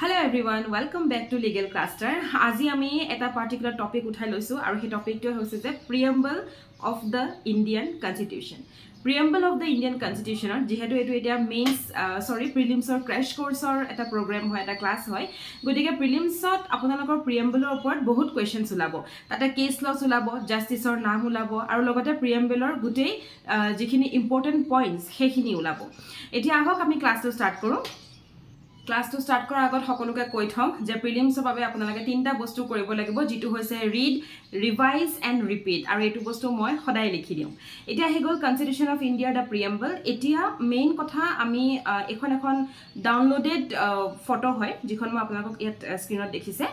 Hello everyone, welcome back to Legal Cluster. আজি আমি এটা particular topic উঠাই লৈছো আৰু সেই টপিকটো হৈছে যে preamble of the Indian Constitution. Preamble of the Indian Constitution যেহেতু এটো এটা মেইনস প্ৰিলিমছ অৰ ক্ৰ্যাশ কোৰ্সৰ এটা প্ৰগ্ৰাম হয় এটা ক্লাস হয় গতিকে প্ৰিলিমছত আপোনালোকৰ preambleৰ ওপৰত বহুত কোৱেশ্চনছ ওলাব তাতে কেস লছ ওলাব জাস্টিসৰ নাম ওলাব আৰু লগতে preambleৰ গুটেই যিখিনি ইম্পৰ্টেন্ট পইণ্টছ সেইখিনি ওলাব এতিয়া আহক আমি ক্লাসটো ষ্টাৰ্ট কৰো Class to start কৰাৰ আগত সকলোকে কৈ থম যে প্ৰিলিমছৰ বাবে আপোনালোকে তিনটা বস্তু কৰিব লাগিব যেটো হৈছে ৰিড ৰিভাইজ এণ্ড ৰিপিট আৰু এটো বস্তু মই সদায় লিখি দিম এতিয়া হে গল কনস্টিটিউশন অফ ইন্ডিয়া দা প্ৰিএম্বল এতিয়া মেইন কথা আমি এখন ডাউনলোডেড ফটো হয় যিখন মই আপোনালোকক ইয়াত স্ক্ৰিনত দেখিছে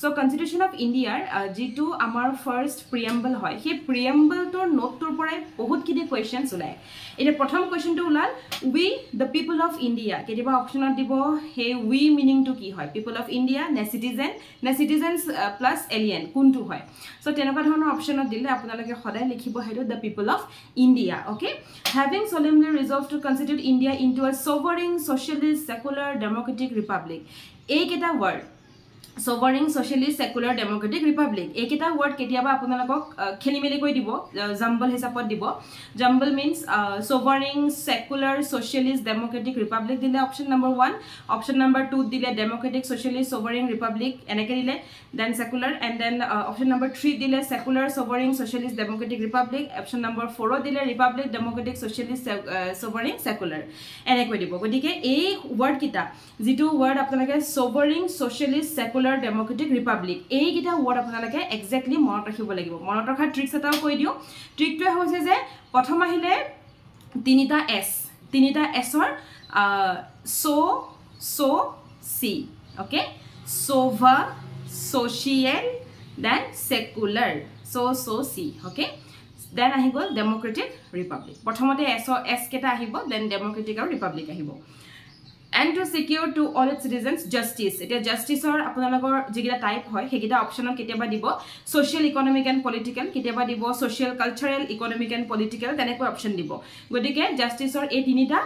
সো কনস্টিটিউশন অফ ইন্ডিয়াৰ যেটো আমাৰ ফাৰ্স্ট প্ৰিএম্বল হয় সেই প্ৰিএম্বলটোৰ নোটটোৰ পৰাই বহুত কিনে কোৱেশ্চনছ ওলাই এতিয়া প্ৰথম কোৱেশ্চনটো ওলাল উই দ্য পিপল অফ ইন্ডিয়া কেতিয়াবা অপচনত দিব হে উই মিনিং টু কি হয় পিপল অফ ইন্ডিয়া নে সিটিজেনস প্লাস এলিয়েন কোনটো হয় সো তেনেকুৱা ধৰণৰ অপচনত দিলে আপোনালোকে সদায় লিখিব হেটো the people of India okay having solemnly resolved to constitute India into a sovereign socialist secular democratic republic এইকেটা word sovereign socialist secular democratic republic eketa word ketiaba apunalok khelimeli koi dibo jumble hisapot dibo jumble means sovereign secular socialist democratic republic dile option number 1 option number 2 dile democratic socialist sovereign republic eneke dile then secular and then option number 3 dile secular sovereign socialist democratic republic option number 4 dile republic democratic socialist sovereign secular eneke dibo godike ei word kita jitu word apnalake sovereign socialist secular democratic republic এই গিটা word আপোনালোকে exactly মনত ৰাখিব লাগিব মনত ৰখা tricks এটাও কৈ দিও ট্ৰিকটো হৈছে যে প্ৰথম আহিলে তিনিটা এছৰ সো সি ওকে সোভা social then secular so see okay then আহি গল ডেমোক্ৰেটিক ৰিপাব্লিক প্ৰথমতে এছ কেটা আহিব দেন ডেমোক্ৰেটিক আৰু ৰিপাব্লিক আহিব and to secure to all its citizens justice eta justice or apnalogor jigita type hoy hegita option ketiaba dibo social economic and political ketiaba dibo social cultural economic and political teneko option dibo godike justice or e tinita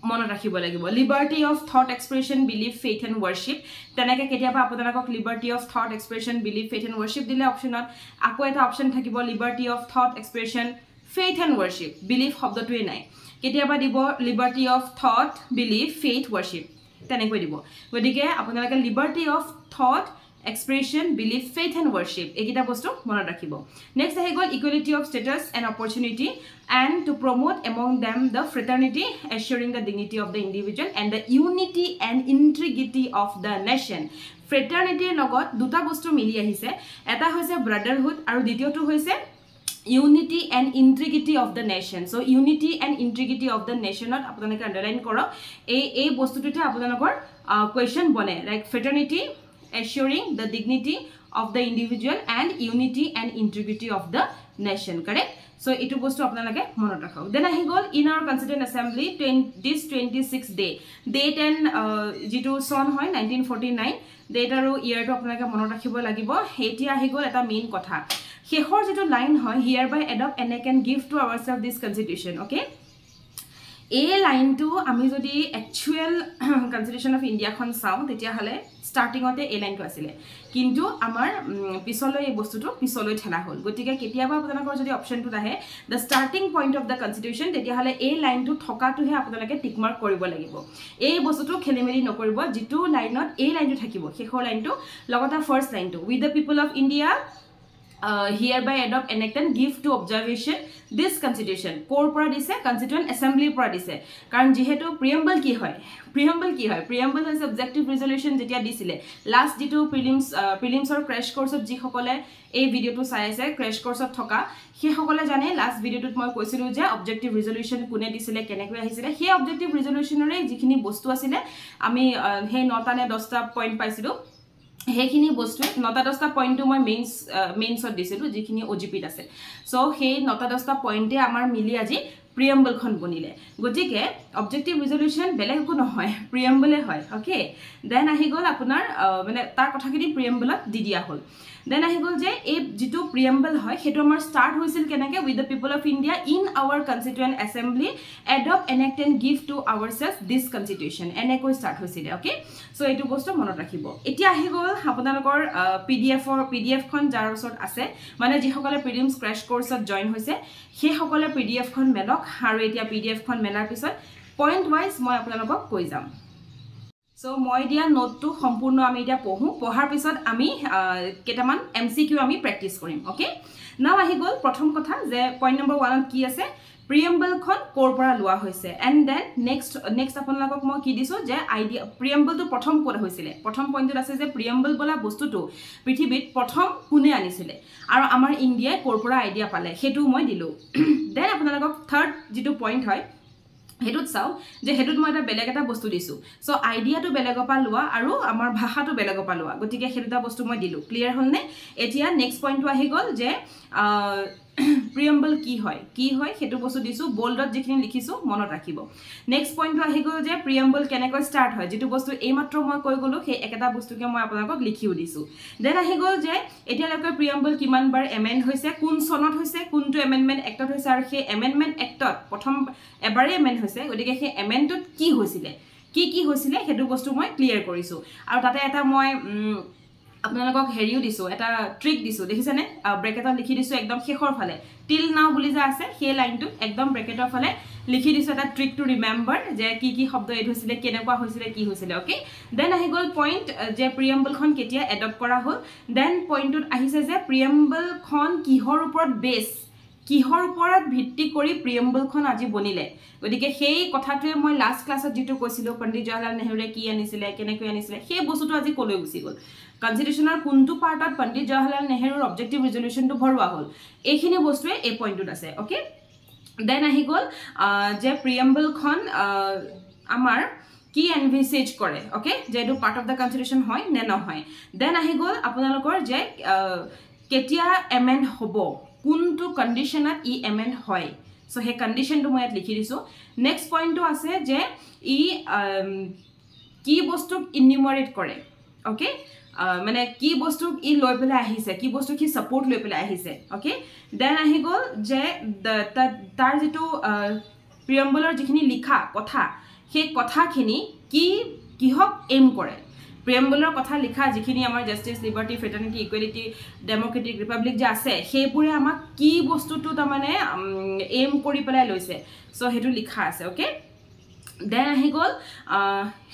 মনত ৰাখিব লাগিব liberty of thought expression belief faith and worship তেনেকে কেতিয়াবা আপোনালোকক liberty of thought expression belief faith and worship দিলে অপচনত আকো এটা option থাকিব liberty of thought expression faith and worship belief শব্দটোই নাই কেতিয়াবা দিব liberty of thought belief faith worship তেনেকৈ দিব গদিকে আপোনালোকে liberty of thought expression belief faith and worship এইকিটা বস্তু মনত ৰাখিব নেক্সট আহি গল equality of status and opportunity and to promote among them the fraternity assuring the dignity of the individual and the unity and integrity of the nation fraternity লগত দুটা বস্তু মিলি আহিছে এটা হৈছে brotherhood আৰু দ্বিতীয়টো হৈছে unity and integrity of the nation so unity and integrity of the nation not আপোনালোকে আন্ডাৰলাইন কৰক এই বস্তুটোতে আপোনালোকৰ কোৱেশ্চন বনে like fraternity assuring the dignity of the individual and unity and integrity of the nation correct so etu bostu apnalage monot rakhok then ahi gol in our constituent assembly this 26th day date and jitu son hoy 1949 date aru year to apnalage monot rakhibo lagibo heti ahi gol eta main kotha শেষৰ যেটো line হয় hereby adopt and I can give to ourselves this constitution okay এই লাইনটো আমি যদি actual constitution of India খন চাও তেতিয়া হলে স্টার্টিংতে এই লাইনটো আছিল কিন্তু আমাৰ পিছলৈ এই বস্তুটো পিছলৈ ঠেলা হল গতিকে কেতিয়াবা আপোনালোকৰ যদি অপচনটো আহে the starting point of the constitution তেতিয়া হলে এই লাইনটো থকাটোহে আপোনালোকে টিক মাৰ্ক কৰিব লাগিব এই বস্তুটো খেলিমেলি নকৰিব যেটো লাইনত এই লাইনটো থাকিব শেষৰ লাইনটো লগতে ফাৰ্স্ট লাইনটো with the people of India hereby adopt enact and give to observation this constitution corpora dise constituent assembly pora dise karon jehetu preamble ki hoy preamble is objective resolution jetia disile last jitu prelims or crash course of ji hokole ei video tu sai ase crash course of thoka he hokole jane last video tut moi koisilu je objective resolution kune disile kenekoi ahisile he objective resolution ore jikhini bostu asile ami he 9 ne 10 ta point paisilu হেখিনি বস্তু 9-10টা পইণ্টটো মই মেইনছত দিছিলো যিখিনি ওজিপিত আছে so সেই 9-10টা পইণ্টে আমাৰ মিলি আজি প্ৰিএম্বল খন বনিলে গতিকে অবজেক্টিভ ৰিজল্যুশন বেলেগ কোনো নহয় প্ৰিএম্বলে হয় ওকে দেন আহি গল আপোনাৰ মানে তাৰ কথাখিনি প্ৰিএম্বলত দি দিয়া হল দেন আহি গ'ল যে এই যেটো প্ৰিএম্বল হয় হেতু আমাৰ স্টাৰ্ট হৈছিল কেনেকে with the people of India in our constituent assembly adopt enact and give to ourselves this constitution এনেকৈ স্টাৰ্ট হৈছিল ওকে সো এইটো বস্তু মনত ৰাখিব এতিয়া আহি গ'ল আপোনালোকৰ পিডিএফখন যাৰ ওচৰত আছে মানে যিসকলে প্ৰিলিমছ ক্ৰেশ কোৰ্সত জয়েন হৈছে সেই সকলে পিডিএফখন মেলক আৰু এতিয়া পিডিএফখন মেলাৰ পিছত পইণ্ট ওয়াইজ মই আপোনালোকক কৈ যাম সো মই দিয়া নোটটো সম্পূৰ্ণ আমি এতিয়া পঢ়াৰ পিছত আমি কেটামান এমসিকিউ আমি প্ৰেক্টিস কৰিম ওকে নাও আহি গ'ল প্ৰথম কথা যে পইণ্ট নম্বৰ 1 কি আছে প্ৰিএম্বলখন কোৰ পৰা লোৱা হৈছে এণ্ড দেন নেক্সট আপোনালোকক মই কি দিছো যে আইডিয়া প্ৰিএম্বলটো প্ৰথম কোৰ হৈছিলে প্ৰথম পইণ্টত আছে যে প্ৰিএম্বল বলা বস্তুটো পৃথিৱীত প্ৰথম কোনে আনিছিলে আৰু আমাৰ ইণ্ডিয়াই কোৰ পৰা আইডিয়া পালে হেতু মই দিলো দেন আপোনালোকক থাৰ্ড যেটো পইণ্ট হয় হেতুত চাও যে হেতুত মই এটা বেলেগ এটা বস্তু দিছো সো আইডিয়াটো বেলেগৰ পৰা লোৱা আৰু আমাৰ ভাষাটো বেলেগৰ পৰা লোৱা গতিকে হেতুটা বস্তু মই দিলো ক্লিয়াৰ হলনে এতিয়া নেক্সট পইণ্টটো আহি গ'ল যে প্ৰিএম্বল কি হয় হেতু বস্তু দিছো বোল্ডত যিখিনি লিখিছো মনত ৰাখিব নেক্সট পইণ্টটো আহি গ'ল যে প্ৰিএম্বল কেনেকৈ স্টাৰ্ট হয় যেটো বস্তু এইমাত্ৰ মই কৈ গলো সেই একেটা বস্তুকে মই আপোনালোকক লিখিও দিছো দেন আহি গ'ল যে এতিয়ালৈকে প্ৰিএম্বল কিমান বাৰ এমেন্ড হৈছে কোন সনত হৈছে কোনটো এমেন্ডমেন্ট এক্টত হৈছে আৰু সেই এমেন্ডমেন্ট এক্টত প্ৰথম এবাৰে এমেন্ড হৈছে গতিকে সেই এমেন্ডত কি হৈছিলে কি হৈছিলে হেতু বস্তু মই ক্লিয়াৰ কৰিছো আৰু তাতে এটা মই আপোনালোকক হেৰিও দিছো এটা ট্ৰিক দিছো দেখিছেনে ব্ৰেকেটত লিখি দিছো একদম শেষৰ ফালে টিল নাও বুলি যে আছে সেই লাইনটো একদম ব্ৰেকেটৰ ফালে লিখি দিছো এটা ট্ৰিক টু ৰিমেম্বাৰ যে কি শব্দ এড হৈছিলে কেনেকুৱা হৈছিলে কি হৈছিলে ওকে দেন আহি গ'ল পইণ্ট যে প্ৰিএম্বলখন কেতিয়া এডপ্ট কৰা হ'ল দেন পইণ্টত আহিছে যে প্ৰিএম্বলখন কিহৰ ওপৰত বেছ কিহৰ ওপৰত ভিত্তি কৰি প্ৰিএম্বলখন আজি বনিলে গতিকে সেই কথাটোৱে মই লাষ্ট ক্লাছত যেটো কৈছিলো পণ্ডিত জৱাহৰলাল নেহৰুৱে কি আনিছিলে কেনেকৈ আনিছিলে সেই বস্তুটো আজি কলৈ গুচি গ'ল কনষ্টিটিউশ্যনৰ কোনটো পাৰ্টত পণ্ডিত জৱাহৰলাল নেহৰুৰ অবজেক্টিভ ৰিজলিউশনটো ভৰোৱা হ'ল এইখিনি বস্তুৱে এই পইণ্টত আছে ওকে দেন আহি গ'ল যে প্ৰিএম্বলখন আমাৰ কি এনভিসেজ কৰে ওকে যে এটো পাৰ্ট অফ দা কনষ্টিটিউশ্যন হয় নে নহয় দেন আহি গ'ল আপোনালোকৰ যে কেতিয়া এমেন্ড হ'ব কোনটো কন্ডিশনত ই এমেন্ড হয় সো হে কন্ডিশনটো মই ইয়াত লিখি দিছো নেক্সট পইণ্টটো আছে যে ই কি বস্তুক ইনিউমাৰেট কৰে ওকে মানে কি বস্তুক ই লৈ পেলাই আহিছে কি বস্তু কি সাপোৰ্ট লৈ পেলাই আহিছে ওকে দেন আহি গ'ল যে তাৰ যেটো প্ৰিএম্বলৰ যিখিনি লিখা কথা সেই কথাখিনি কিহক এম কৰে প্ৰিএম্বলৰ কথা লিখা যিখিনি আমাৰ justice liberty fraternity equality democratic republic যে আছে সেইপুৰে আমাক কি বস্তুটো তাৰ মানে এম কৰি পেলাই লৈছে সো হেতু লিখা আছে ওকে দেন আহি গ'ল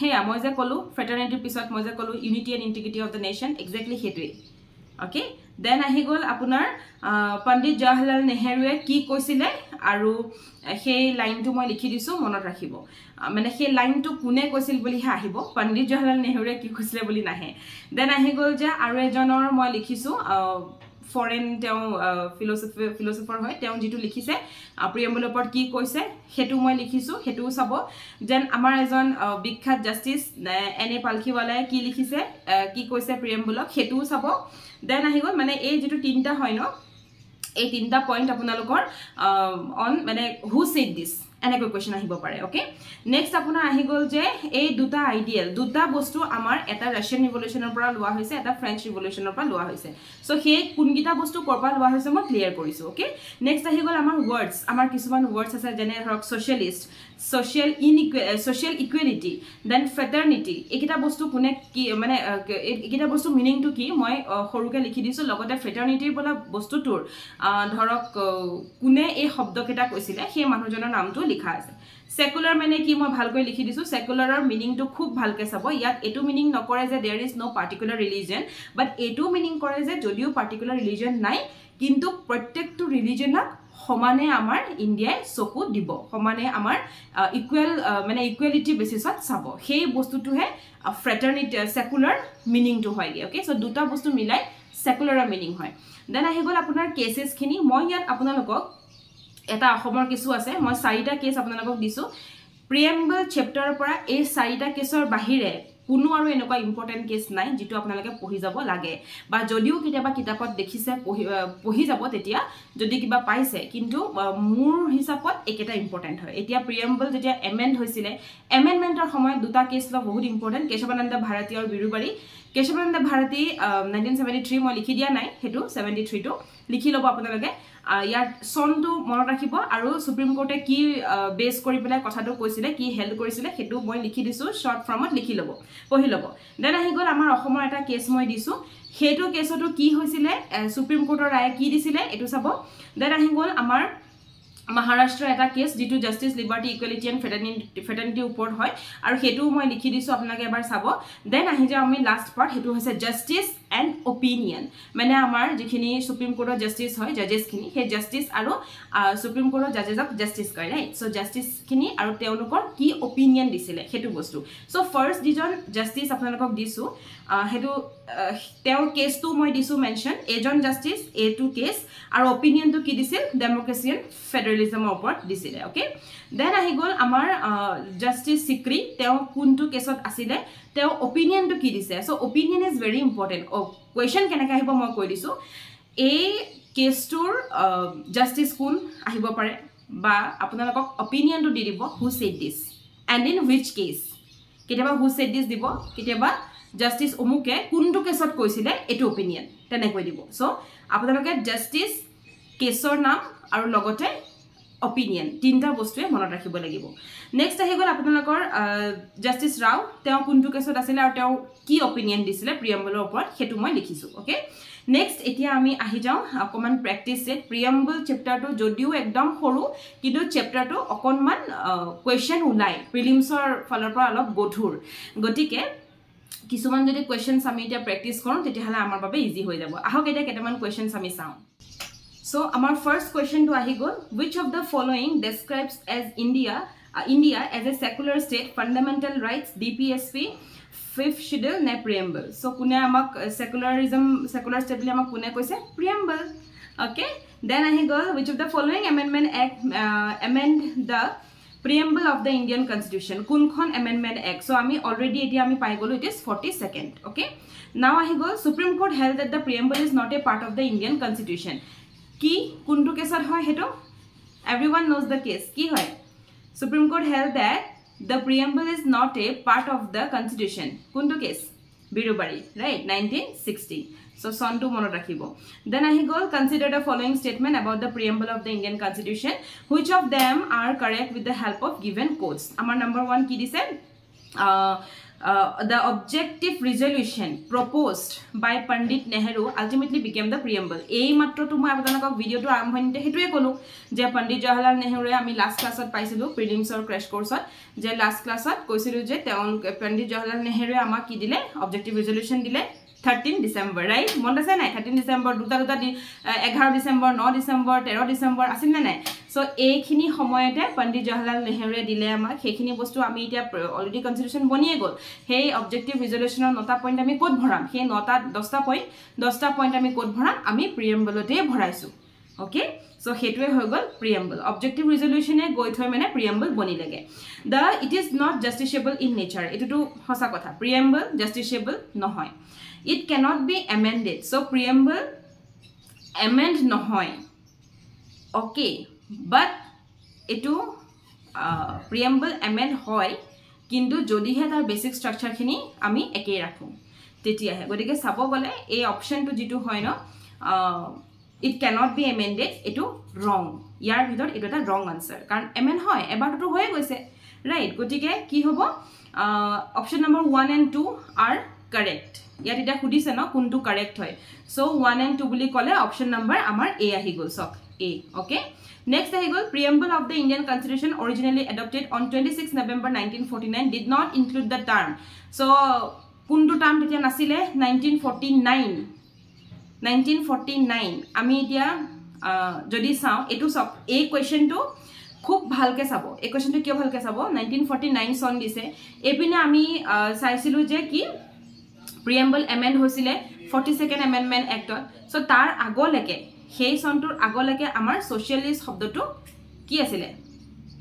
হেয়া মই যে কলো ফ্ৰেটাৰ্নিটিৰ পিছত মই যে কলো unity and integrity of the nation exactly হেতুই ওকে দেন আহি গ'ল আপোনাৰ পণ্ডিত জৱাহৰলাল নেহৰুৱে কি কৈছিলে আৰু সেই লাইনটো মই লিখি দিছো মনত ৰাখিব মানে সেই লাইনটো কোনে কৈছিল বুলি আহিব পণ্ডিত জৱাহৰলাল নেহৰুৱে কি কৈছিলে বুলি নাহে দেন আহি গ'ল যে আৰু এজনৰ মই লিখিছো ফৰেন তেও ফিলোসফাৰ হয় তেও যেটো লিখিছে প্ৰিএম্বলৰ ওপৰত কি কৈছে হেতু মই লিখিছো হেতু চাব যেন আমাৰ এজন বিখ্যাত জাস্টিস এনে পালখিৱালাই কি লিখিছে কি কৈছে প্ৰিএম্বলক হেতু চাব দেন আহি গ'ল মানে এই যেটো তিনটা হয় ন এই তিনটা পইণ্ট আপোনালোকৰ অন মানে হু সেড দিস এনেকৈ কোৱেশ্চন আহিব পাৰে ওকে নেক্সট আপোনাৰ আহি গ'ল যে এই দুটা আইডিয়াল দুটা বস্তু আমাৰ এটা ৰাছিয়ান ৰিভলিউচনৰ পৰা লোৱা হৈছে এটা ফ্ৰেঞ্চ ৰিভলিউচনৰ পৰা লোৱা হৈছে সো সেই কোনকিটা বস্তু কৰপা লোৱা হৈছে মই ক্লিয়াৰ কৰিছো ওকে নেক্সট আহি গ'ল আমাৰ ওয়াৰ্ডস আমাৰ কিছুমান ওয়াৰ্ডস আছে যেনে ধৰক সোশ্যালিষ্ট সোশ্যাল ইকুৱেলিটি দেন ফ্ৰেটাৰ্নিটি এইকিটা বস্তু কোনে কি মানে এইকিটা বস্তু মিনিংটো কি মই সৰুকে লিখি দিছো লগতে ফ্ৰেটাৰ্নিটিৰ বলা বস্তুটোৰ ধৰক কোনে এই শব্দকেইটা কৈছিলে সেই মানুহজনৰ নামটো লিখা আছে সেকুলাৰ মানে কি মই ভালকৈ লিখি দিছো সেকুলাৰৰ মিনিংটো খুব ভালকৈ চাব ইয়াত এটো মিনিং নকৰে যে there is no particular religion but এটো মিনিং কৰে যে যদিও পাৰ্টিকুলাৰ ৰিলিজন নাই কিন্তু প্ৰত্যেকটো ৰিলিজনক সমানে আমাৰ ইন্ডিয়াই চকু দিব সমানে আমাৰ ইকুৱেল মানে ইকুৱেলিটি বেসিছত চাব সেই বস্তুটোহে ফ্ৰেটাৰ্নিটি সেকুলাৰ মিনিংটো হয় ওকে সো দুটা বস্তু মিলাই সেকুলাৰৰ মিনিং হয় দেন আহি গ'ল আপোনাৰ কেसेस খিনি মই ইয়াত আপোনালোকক এটা অসমৰ কিছু আছে মই 4টা কেস আপোনালোকক দিছো প্ৰিএম্বল চেপ্টাৰৰ পৰা এই 4টা কেছৰ বাহিৰে কোনো আৰু এনেকুৱা ইম্পৰ্টেণ্ট কেছ নাই যিটো আপোনালোকে পঢ়ি যাব লাগে বা যদিও কেতিয়াবা কিতাপত দেখিছে পঢ়ি যাব তেতিয়া যদি কিবা পাইছে কিন্তু মোৰ হিচাপত একেটা ইম্পৰ্টেণ্ট হয় এতিয়া প্ৰিএম্বল যেতিয়া এমেণ্ড হৈছিলে এমেণ্ডমেণ্টৰ সময়ত দুটা কেছ ল বহুত ইম্পৰ্টেণ্ট কেশৱানন্দ ভাৰতী আৰু বিৰুবাৰী কেশৱানন্দ ভাৰতী 1973 মই লিখি দিয়া নাই হেতু 73 টো লিখি লব আপোনালোকে ইয়াৰ সনটো মনত ৰাখিব আৰু সুপ্ৰিম কোৰ্টে কি বেস কৰি পেলাই কথাটো কৈছিলে কি হেল্ড কৰিছিলে হেতু মই লিখি দিছো শৰ্ট ফৰ্মত লিখি লব পঢ়ি লব দেন আহি গল আমাৰ অসমৰ এটা কেছ মই দিছো হেতু কেছটো কি হৈছিলে সুপ্ৰিম কোৰ্টৰ ৰায় কি দিছিলে এটো চাব দেন আহি গল আমাৰ Maharashtra এটা কেছ যেটো জাস্টিস লিবাৰ্টি ইকুৱেলিটি এণ্ড ফ্ৰেটাৰ্নিটি ওপৰত হয় আৰু হেতু মই লিখি দিছো আপোনালোকে এবাৰ চাব দেন আহি যাও আমি লাষ্ট পাৰ্ট হেতু হৈছে জাস্টিস এণ্ড অপিনিয়ন মানে আমাৰ যিখিনি সুপ্ৰিম কোৰ্টৰ জাস্টিস হয় জাজেছ খিনি হে জাস্টিস আৰু সুপ্ৰিম কোৰ্টৰ জাজেছক জাস্টিস কয় ৰাইট সো জাস্টিস খিনি আৰু তেওঁলোকৰ কি অপিনিয়ন দিছিলে হেতু বস্তু সো ফাৰ্স্ট ডিজন জাস্টিস আপোনালোকক দিছো হেতু তেওঁৰ কেছটো মই দিছো মেনশন এজন জাস্টিস এ2 কেছ আৰু অপিনিয়নটো কি দিছিল ডেমোক্ৰেসি এণ্ড ফেডাৰেলিজমৰ ওপৰত দিছিলে ওকে দেন আহি গল আমাৰ জাস্টিস সিক্ৰি তেওঁ কোনটো কেছত আছিলে তেওঁ অপিনিয়নটো কি দিছে so opinion is very important question কেনেকৈ আহিব মই কৈ দিছো এই কেছটোৰ জাস্টিস কোন আহিব পাৰে বা আপোনালোকক অপিনিয়নটো দি দিব who said this and in which case কেতিয়াবা হু সেড দিস দিব কেতিয়াবা জাস্টিস অমুকে কোনটো কেছত কৈছিলে এটো অপিনিয়ন তেনেকৈ দিব সো আপোনালোকে জাস্টিস কেছৰ নাম আৰু লগতে অপিনিয়ন তিনটা বস্তুৱে মনত ৰাখিব লাগিব নেক্সট আহি গল আপোনালোকৰ জাস্টিস ৰাও তেওঁ কোনটো কেছত আছিল আৰু তেওঁ কি অপিনিয়ন দিছিলে প্ৰিএম্বলৰ ওপৰত হেতু মই লিখিছো ওকে নেক্সট এতিয়া আমি আহি যাও অকমান প্ৰেক্টিস সেট প্ৰিএম্বল চ্যাপ্টাৰটো যদিও একদম সৰু কিন্তু চ্যাপ্টাৰটো অকনমান কোৱেশ্চন উলাই প্ৰিলিমছৰ ফালৰ পৰা অলপ গধুৰ গতিকে কিছুমান যদি কোৱেশ্চনছ আমি এতিয়া প্ৰেক্টিস কৰোঁ তেতিয়াহলে আমাৰ বাবে ইজি হৈ যাব আহক এতিয়া কেইটামান কোৱেশ্চনছ আমি চাওঁ So, our first question to Ahigol, which of the following describes as India as a secular state, fundamental rights, DPSP, 5th schedule, ne preamble. So, kune amak secular state bili amak kune koise preamble. Okay. Then Ahigol, which of the following amendment act amend the preamble of the Indian Constitution? Kunkhon amendment act. So, ami already eti ami pai golo it is 42nd. Okay. Now Ahigol, Supreme Court held that the preamble is not a part of the Indian Constitution. কি কোনটো কেছত হয় হেটো everyone knows the case কি হয় Supreme Court held that the preamble is not a part of the constitution কোনটো cash Birubari right 1960 so sonটো মনত ৰাখিব then আহি গল consider the following statement about the preamble of the Indian Constitution which of them are correct with the help of given quotes আমাৰ number 1 কি দিছে the objective resolution proposed by Pandit Nehru ultimately became the preamble. এই মাত্ৰ তুমি আপোনালোকক ভিডিওটো আৰম্ভণিতে হেতুৱে কলো যে পণ্ডিত জৱাহৰলাল নেহৰুৱে আমি লাষ্ট ক্লাছত পাইছিলো প্ৰিলিমছৰ ক্ৰেশ কোৰ্সত যে লাষ্ট ক্লাছত কৈছিলো যে তেওঁ পণ্ডিত জৱাহৰলাল নেহৰুৱে আমাক কি দিলে অবজেক্টিভ ৰিজল্যুশন দিলে 13 ডিসেম্বৰ ৰাইট মন আছে নাই 13 ডিসেম্বৰ দুটা 11 ডিসেম্বৰ 9 ডিসেম্বৰ 13 ডিসেম্বৰ আছিল না নাই সো এইখিনি সময়তে পণ্ডিত জৱাহৰলাল নেহৰুৱে দিলে আমাক সেইখিনি বস্তু আমি এতিয়া অলৰেডি কনস্টিটিউশন বনিয়ে গল সেই অবজেক্টিভ ৰিজল্যুশনৰ 9টা পইণ্ট আমি কোড ভৰাম সেই 9টা 10টা পইণ্ট আমি কোড ভৰাম আমি প্ৰিএম্বলতে ভৰাইছো ওকে সো হেতুৱে হৈ গল প্ৰিএম্বল অবজেক্টিভ ৰিজল্যুশনে গৈ থৈ মানে প্ৰিএম্বল বনি লাগে it is not justiciable in nature এটোটো হসা কথা প্ৰিএম্বল জাস্টিসেবল নহয় it cannot be amended so preamble amend nohoy okay but etu preamble amend hoy kintu jodi he tar basic structure khini ami ekei rakhu tetia he godike sabo gole ei option to jitu hoy no it cannot be amended etu wrong yar bhitor etu eta wrong answer karon amend hoy ebar to hoye goise right godike ki hobo option number 1 and 2 are correct ইয়াত এটা খুদিছে ন কোনটো correct হয় so 1 and 2 বুলি কলে option number আমাৰ এ আহি গল সক এ okay next আহি গল preamble of the Indian Constitution originally adopted on 26 November 1949 did not include the term so কোনটো টার্ম তেতিয়া নাছিলে 1949 আমি এতিয়া যদি চাও এটো সক এই কোৱেশ্চনটো খুব ভালকে চাব এই কোৱেশ্চনটো কিয় ভালকে চাব 1949 সন দিছে এপিনে আমি চাইছিলো যে কি preamble amend হৈছিলে 42nd amendment act so tar agoleke সেই সন্তুৰ আগলৈকে আমাৰ socialist শব্দটো কি আছিল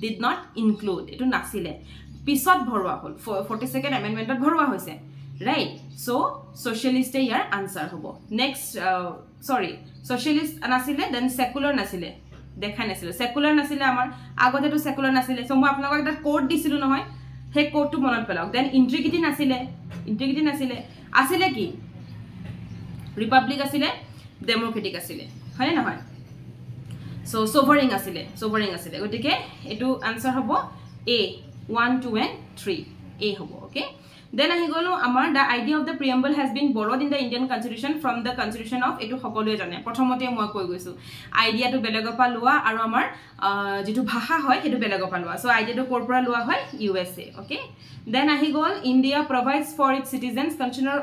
did not include এটো নাছিলে পিছত ভৰোৱা হ'ল 42nd এমেন্ডমেন্টত ভৰোৱা হৈছে ৰাইট সো সোশ্যালিস্টে ইয়াৰ আনসাৰ হ'ব নেক্সট সৰি সোশ্যালিস্ট নাছিলে দেন সেকুলাৰ নাছিলে দেখা নাছিলে সেকুলাৰ নাছিলে আমাৰ আগতে তো সেকুলাৰ নাছিলে সো মই আপোনাক এটা কোড দিছিলো নহয় হে কোডটো মনত পেলাওক দেন ইন্টিগ্ৰিটি নাছিলে আছিলে কি ৰিপাব্লিক আছিলে ডেমোক্ৰেটিক আছিলে হয় না নহয় সো সোভাৰিং আছিলে গতিকে এটো আনসাৰ হ'ব A 1 2 and 3 A হ'ব okay then ahi golo amar the idea of the preamble has been borrowed in the Indian constitution from the constitution of etu hokolue jane prothomote moi koi goisu idea to belegor pa lua aru amar jitu bhasha hoy hetu belegor pa lua so idea to korpora lua hoy USA okay then ahi gol India provides for its citizens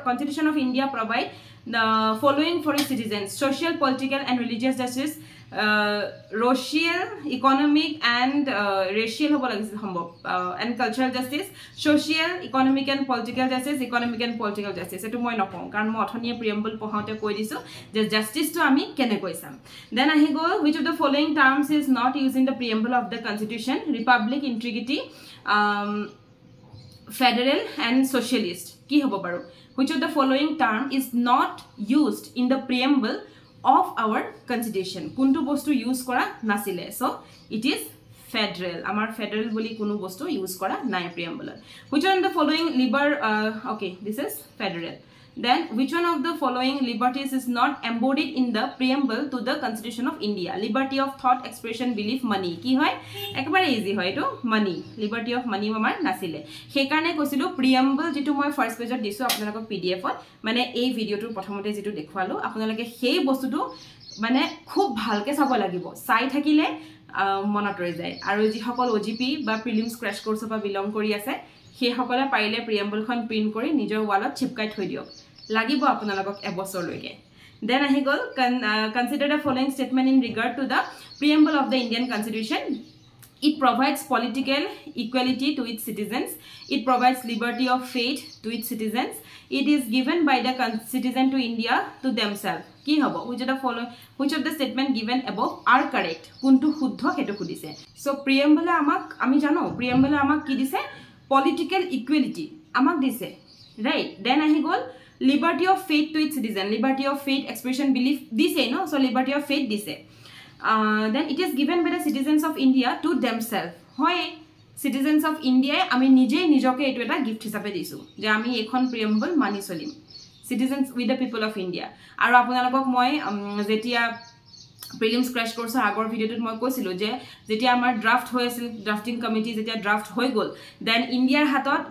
constitution of India provide the following for its citizens social political and religious justice racial economic and racial hobo lagise সম্ভৱ and cultural justice social economic and political justice etu moi nokon karon moi othoniye preamble pohaute koi disu je justice to ami kene koisam then ahi go which of the following terms is not used in the preamble of the constitution republic integrity federal and socialist ki hobo paru which of the following term is not used in the preamble of our constitution kuntu bostu use kora nasile so it is federal amar federal boli kunu bostu use kora nai preamble which one of the following okay this is federal then which one of the following liberties is not embodied in the preamble to the constitution of India liberty of thought expression belief money ki hoy ekbare easy hoy to money liberty of money amar nasile he karone koisilu preamble jitu moi first page ot disu apnalok pdf ot mane ei video tur prothomote jitu dekhwalo apnalake সেই বস্তুটো মানে খুব ভালকে চাব লাগিব চাই থাকিলে মনত ৰৈ যায় আৰু যি সকল OGP বা প্ৰিলিমছ ক্ৰ্যাশ কোৰ্স পৰা বিলং কৰি আছে সেই সকলে পাৰিলে প্ৰিএম্বল খন প্ৰিন্ট কৰি নিজৰ ওয়ালত চিপকাই থৈ দিওক লাগিব আপোনালোকক এবছৰ লৈকে then ahi gol consider the following statement in regard to the preamble of the Indian constitution it provides political equality to its citizens it provides liberty of faith to its citizens it is given by the citizen to India to themselves ki hobo which of the statement given above are correct kuntu shuddho hetu khudise so preamble amak ami jano preamble amak ki dise political equality amak dise right then ahi gol liberty of faith to its citizen liberty of faith expression belief dise no so liberty of faith dise then it is given by the citizens of India to themselves hoy citizens of India ami nije nijoke etu eta gift hisabe disu je ami ekhon preamble mani solim citizens with the people of India aru apunalok moi jetia prelims crash কোৰ্সৰ আগৰ ভিডিওটোত মই কৈছিলো যে যেতিয়া আমাৰ draft হৈ আছিল ড্ৰাফটিং কমিটি যেতিয়া ড্ৰাফট হৈ গল দেন ইণ্ডিয়াৰ হাতত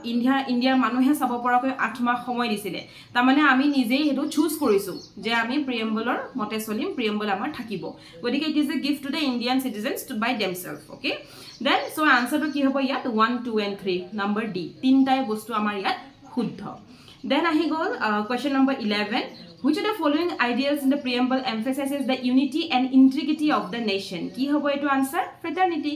ইণ্ডিয়াৰ মানুহে চাব পৰাকৈ 8 মাহ সময় দিছিলে তাৰ মানে আমি নিজেই হেতু চুজ কৰিছো যে আমি প্ৰিএম্বলৰ মতে চলিম প্ৰিএম্বল আমাৰ থাকিব গতিকে it is a gift to the Indian citizens to by themselves okay then so আনসাৰটো কি হ'ব ইয়াত 1 2 and 3 নাম্বাৰ ডি তিনটাই বস্তু আমাৰ ইয়াত শুদ্ধ then ahi gol question number 11 which of the following ideas in the preamble emphasizes the unity and integrity of the nation ki hobo etu answer fraternity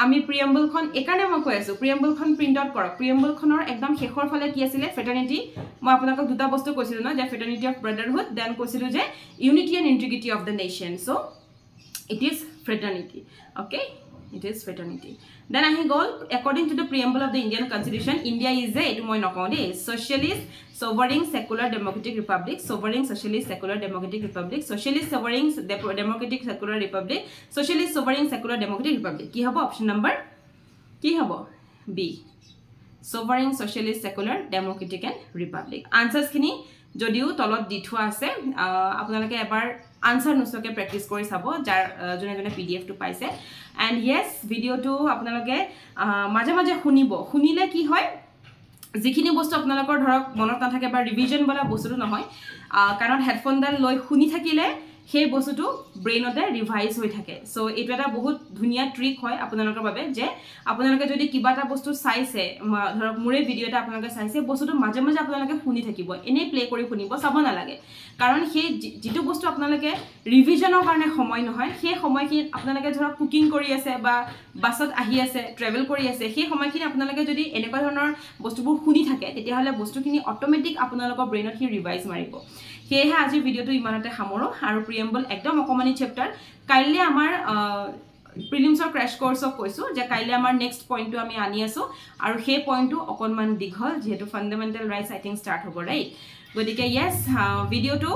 ami preamble khon ekane moi koi asu preamble khon print out korok preamble khonor ekdom shekhor phale ki asile fraternity moi apunakok duta bostu koisilu na je fraternity of brotherhood then koisilu je unity and integrity of the nation so it is fraternity okay it is fraternity then ahi gol according to the preamble of the Indian constitution India is a etu moi nokode socialist sovereign secular democratic republic sovereign socialist secular democratic republic socialist sovereign democratic secular republic socialist sovereign secular democratic republic ki hobo option number ki hobo B sovereign socialist secular democratic and republic answers kini যদিও তলত দি থোৱা আছে আপোনালোকে এবাৰ answer নুসকে practice কৰি চাব যাৰ জনে জনে পিডিএফ টু পাইছে এন্ড ইয়েস ভিডিওটো আপোনালোকে মাঝে মাঝে শুনিলে কি হয় যিখিনি বস্তু আপোনালোকৰ ধৰক মনত নাথাকে বা ৰিভিজন বলা বস্তুটো নহয় কাৰণ হেডফোনডাল লৈ শুনি থাকিলে সেই বস্তুটো ব্ৰেইনতে ৰিভাইজ হৈ থাকে সো এটো এটা বহুত ধুনিয়া ট্ৰিক হয় আপোনালোকৰ বাবে যে আপোনালোকে যদি কিবাটা বস্তু চাইছে ধৰক মোৰে ভিডিও এটা আপোনালোকে চাইছে বস্তুটো মাঝে মাঝে আপোনালোকে শুনি থাকিব এনে প্লে কৰি শুনিব চাব না লাগে কাৰণ সেই যেটো বস্তু আপোনালোকে ৰিভিজনৰ কাৰণে সময় নহয় সেই সময়খিনি আপোনালোকে ধৰক কুকিং কৰি আছে বা বাসত আহি আছে ট্ৰেভেল কৰি আছে সেই সময়খিনি আপোনালোকে যদি এনেকুৱা ধৰণৰ বস্তুবোৰ শুনি থাকে তেতিয়া হলে বস্তুখিনি অটোমেটিক আপোনালোকৰ ব্ৰেইনত হি ৰিভাইজ মাৰিব সেয়ে আজি ভিডিওটো ইমানতে সামৰো আৰু প্ৰিএম্বল একদম অকমানি চেপ্টাৰ কাইলে আমাৰ প্ৰিলিমছৰ ক্ৰেশ কোৰ্সক কৈছো যে কাইলে আমাৰ নেক্সট পইণ্টটো আমি আনি আছো আৰু সেই পইণ্টটো অকনমান দীঘল যেহেতু ফান্ডামেন্টাল ৰাইটস আই থিংক স্টাৰ্ট হ'ব ৰাইট গতিকে ইয়েস ভিডিওটো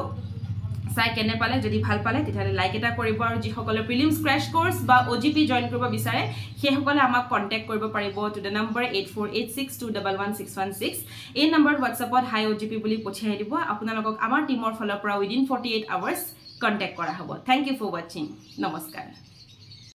চাই কেনে পালে যদি ভাল পালে তেতিয়ালে লাইক এটা কৰিব আৰু যি সকলে প্ৰিলিমছ ক্ৰেশ কোৰ্স বা OGP জয়েন কৰিব বিচাৰে সেই সকলে আমাক কন্টাক্ট কৰিব পাৰিব টু দ্য নম্বৰ 8486211616 এই নম্বৰত WhatsAppত হাই OGP বুলি পঠিয়াই দিব আপোনালোকক আমাৰ টিমৰ ফালৰ পৰা উইদিন 48 আৱাৰ্স কন্টাক্ট কৰা হ'ব থ্যাংক ইউ ফৰ ওয়াচিং নমস্কাৰ